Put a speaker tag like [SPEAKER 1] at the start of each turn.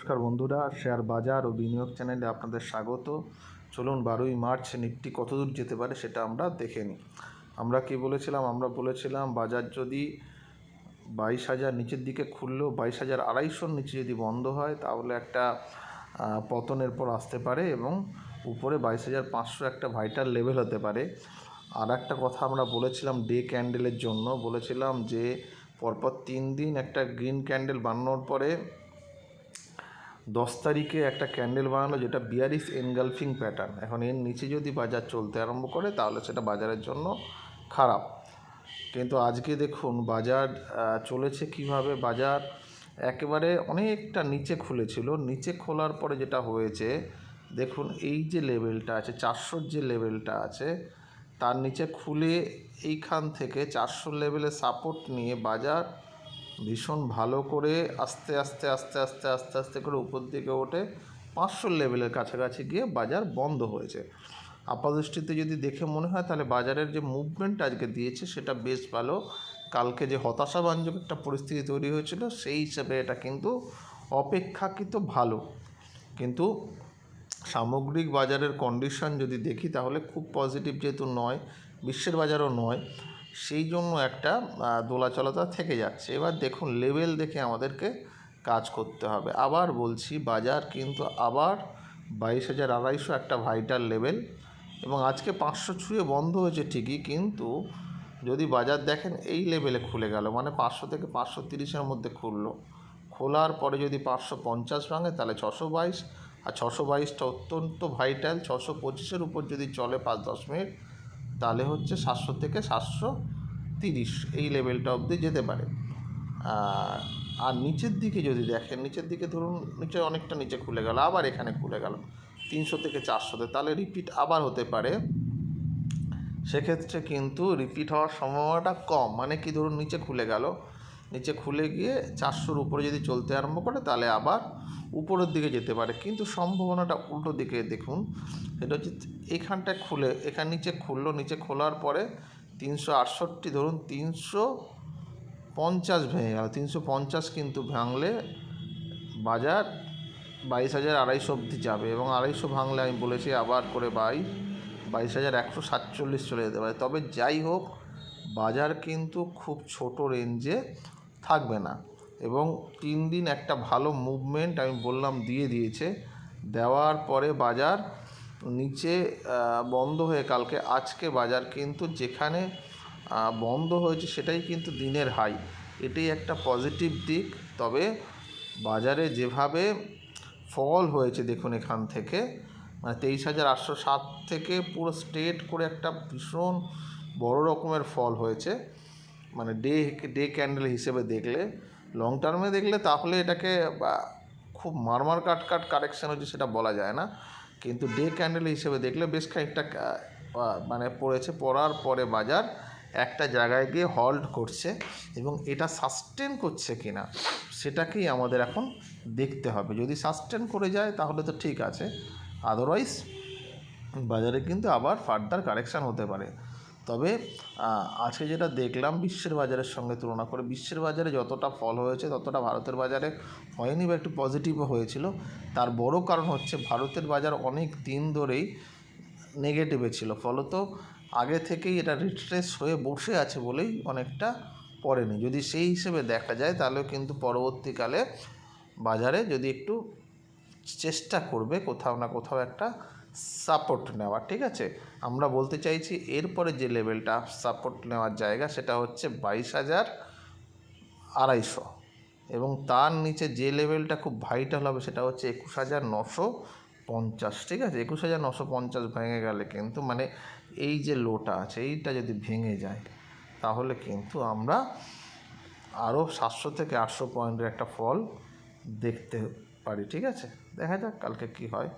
[SPEAKER 1] নমস্কার বন্ধুরা, শেয়ার বাজার ও বিনিয়োগ চ্যানেলে আপনাদের স্বাগত। চলুন 12ই মার্চ নিফটি কতদূর যেতে পারে সেটা আমরা দেখে নিই। আমরা কি বলেছিলাম? আমরা বলেছিলাম বাজার যদি 22,000 নিচের দিকে খুললেও 22,250 নিচে যদি বন্ধ হয় তাহলে একটা পতনের পর আসতে পারে এবং উপরে 22,500 একটা ভাইটাল লেভেল হতে পারে। আর একটা কথা আমরা বলেছিলাম ডে ক্যান্ডেলের জন্য, বলেছিলাম যে পরপর 3 দিন একটা গ্রিন ক্যান্ডেল বানানোর পরে 10 তারিখে একটা ক্যান্ডেল বানালো যেটা বিয়ারিশ এনগালফিং প্যাটার্ন। এখন এর নিচে যদি বাজার চলতে আরম্ভ করে তাহলে সেটা বাজারের জন্য খারাপ। কিন্তু আজকে দেখুন বাজার চলেছে কিভাবে। বাজার একেবারে অনেকটা নিচে খুলেছিল, নিচে খোলার পরে যেটা হয়েছে দেখুন, এই যে লেভেলটা আছে 400 যে লেভেলটা আছে তার নিচে খুলে এইখান থেকে 400 লেভেলে সাপোর্ট নিয়ে বাজার ভীষণ ভালো করে আস্তে আস্তে আস্তে আস্তে আস্তে আস্তে করে উপর দিকে ওঠে 500 লেভেলের কাছাকাছি গিয়ে বাজার বন্ধ হয়েছে। আপাতদৃষ্টিতে যদি দেখে মনে হয় তাহলে বাজারের যে মুভমেন্ট আজকে দিয়েছে সেটা বেশ ভালো। কালকে যে হতাশাব্যঞ্জক একটা পরিস্থিতি তৈরি হয়েছিল সেই হিসাবে এটা কিন্তু অপেক্ষাকৃত ভালো। কিন্তু সামগ্রিক বাজারের কন্ডিশন যদি দেখি তাহলে খুব পজিটিভ যেহেতু নয়, বিশ্বের বাজারও নয়, সেই জন্য একটা দোলাচলতা থেকে যাচ্ছে। এবার দেখুন লেভেল দেখে আমাদেরকে কাজ করতে হবে। আবার বলছি বাজার কিন্তু আবার 22,250 একটা ভাইটাল লেভেল এবং আজকে 500 ছুঁয়ে বন্ধ হয়েছে ঠিকই, কিন্তু যদি বাজার দেখেন এই লেভেলে খুলে গেল মানে 500 থেকে 530-এর মধ্যে খুললো, খোলার পরে যদি 550 ভাঙে তাহলে 622, আর 622টা অত্যন্ত ভাইটাল। 625-এর উপর যদি চলে 5-10 মিনিট তাহলে হচ্ছে 700 থেকে 730 এই লেভেলটা অবধি যেতে পারে। আর নিচের দিকে যদি দেখেন, নিচের দিকে ধরুন নিচে অনেকটা নিচে খুলে গেল, আবার এখানে খুলে গেল 300 থেকে 400-তে, তাহলে রিপিট আবার হতে পারে। সেক্ষেত্রে কিন্তু রিপিট হওয়ার সম্ভাবনাটা কম। মানে কি, ধরুন নিচে খুলে গেল, নিচে খুলে গিয়ে 400-র উপরে যদি চলতে আরম্ভ করে তাহলে আবার উপরের দিকে যেতে পারে, কিন্তু সম্ভাবনাটা উল্টো দিকে দেখুন। সেটা হচ্ছে এইখানটায় খুলে এখান নিচে খুললো, নিচে খোলার পরে 368, ধরুন 350 ভেঙে গেল, 350 কিন্তু ভাঙলে বাজার 22,250 অবধি যাবে এবং 250 ভাঙলে আমি বলেছি আবার করে 22,147 চলে যেতে পারে। তবে যাই হোক বাজার কিন্তু খুব ছোট রেঞ্জে থাকবে না এবং 3 দিন একটা ভালো মুভমেন্ট আমি বললাম দিয়েছে। দেওয়ার পরে বাজার নিচে বন্ধ হয়ে কালকে আজকে বাজার কিন্তু যেখানে বন্ধ হয়েছে সেটাই কিন্তু দিনের হাই, এটাই একটা পজিটিভ দিক। তবে বাজারে যেভাবে ফল হয়েছে দেখুন, এখান থেকে মানে 23,807 থেকে পুরো স্ট্রেট করে একটা ভীষণ বড় রকমের ফল হয়েছে। মানে ডে ক্যান্ডেল হিসেবে দেখলে, লং টার্মে দেখলে তাহলে এটাকে খুব মারমার কাট কারেকশান হচ্ছে সেটা বলা যায় না, কিন্তু ডে ক্যান্ডেল হিসেবে দেখলে বেশ খানিকটা মানে পড়েছে। পড়ার পরে বাজার একটা জায়গায় গিয়ে হল্ট করছে এবং এটা সাস্টেন করছে কিনা সেটাকেই আমাদের এখন দেখতে হবে। যদি সাস্টেন করে যায় তাহলে তো ঠিক আছে, আদারওয়াইজ বাজারে কিন্তু আবার ফার্দার কারেকশান হতে পারে। তবে আজকে যেটা দেখলাম বিশ্বের বাজারের সঙ্গে তুলনা করে, বিশ্বের বাজারে যতটা ফল হয়েছে ততটা ভারতের বাজারে হয়নি বা একটু পজিটিভও হয়েছিল। তার বড় কারণ হচ্ছে ভারতের বাজার অনেক দিন ধরেই নেগেটিভে ছিল, ফলত আগে থেকেই এটা রিট্রেস হয়ে বসে আছে বলেই অনেকটা পড়েনি। যদি সেই হিসেবে দেখা যায় তাহলেও কিন্তু পরবর্তীকালে বাজারে যদি একটু চেষ্টা করবে কোথাও না কোথাও একটা সাপোর্ট নেওয়া, ঠিক আছে। আমরা বলতে চাইছি এরপরে যে লেভেলটা সাপোর্ট নেওয়ার জায়গা সেটা হচ্ছে 22,250 এবং তার নিচে যে লেভেলটা খুব ভাইটাল হবে সেটা হচ্ছে 21,950, ঠিক আছে। 21,950 ভেঙে গেলে কিন্তু মানে এই যে লোটা আছে এইটা যদি ভেঙে যায় তাহলে কিন্তু আমরা আরও 700 থেকে 800 পয়েন্টের একটা ফল দেখতে পারি, ঠিক আছে। দেখা যাক কালকে কী হয়।